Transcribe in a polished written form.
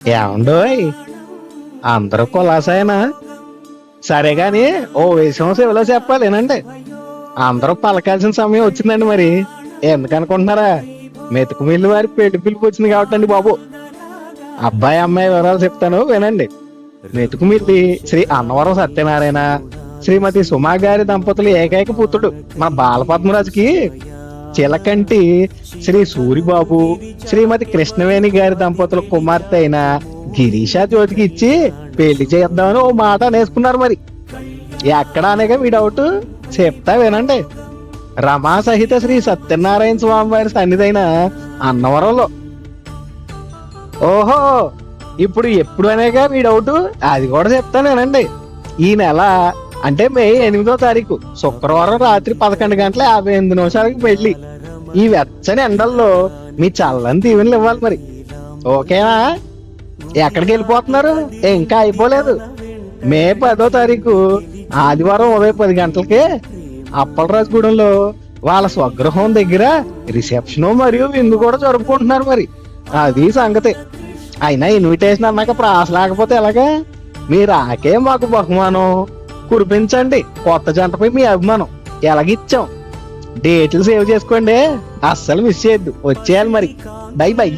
ఏమండోయ్, అందరూ కులాసాయనా? సరే గాని ఓ విషయం సేవలో చెప్పాలేనండి. అందరూ పలకాల్సిన సమయం వచ్చిందండి. మరి ఎందుకనుకుంటున్నారా? మెతుకు మిల్లి వారి పెళ్లి పిలుపు వచ్చింది కాబట్టి అండి బాబు. అబ్బాయి అమ్మాయి వివరాలు చెప్తాను వినండి. మెతుకు మిల్లి శ్రీ అన్నవరం సత్యనారాయణ, శ్రీమతి సుమా గారి దంపతులు ఏకైక పుత్రుడు మన బాలపద్మరాజుకి చిలకంటి శ్రీ సూరిబాబు, శ్రీమతి కృష్ణవేణి గారి దంపతుల కుమార్తె అయిన గిరీషా జ్యోతికి ఇచ్చి పెళ్లి చేద్దామని ఓ మాట అనేసుకున్నారు. మరి ఎక్కడ అనేగా మీ డౌట్, చెప్తా వినండి. రమా సహిత శ్రీ సత్యనారాయణ స్వామి వారి సన్నిధైన అన్నవరంలో. ఓహో, ఇప్పుడు ఎప్పుడు అనేగా మీ డౌట్, అది కూడా చెప్తాను వినండి. ఈ నెల అంటే మే 8వ తారీఖు శుక్రవారం రాత్రి 11:58 పెళ్లి. ఈ వెచ్చని ఎండల్లో మీ చల్లని దీవెనలు ఇవ్వాలి. మరి ఓకేనా? ఎక్కడికి వెళ్ళిపోతున్నారు? ఇంకా అయిపోలేదు. మే 10వ తారీఖు ఆదివారం ఉదయం 10 గంటలకే అప్పలరాజుగూడెంలో వాళ్ళ స్వగృహం దగ్గర రిసెప్షన్ మరియు విందు కూడా జరుపుకుంటున్నారు. మరి అది సంగతి. అయినా ఇన్విటేషన్ అన్నాక ప్రాస లేకపోతే ఎలాగా? మీరు ఆకే మాకు బహుమానం కురిపించండి. కొత్త జంటపై మీ అభిమానం ఎలాగిచ్చాం. డేట్లు సేవ్ చేసుకోండి, అస్సలు మిస్ చేయొద్దు. వచ్చేయాలి మరి. By by.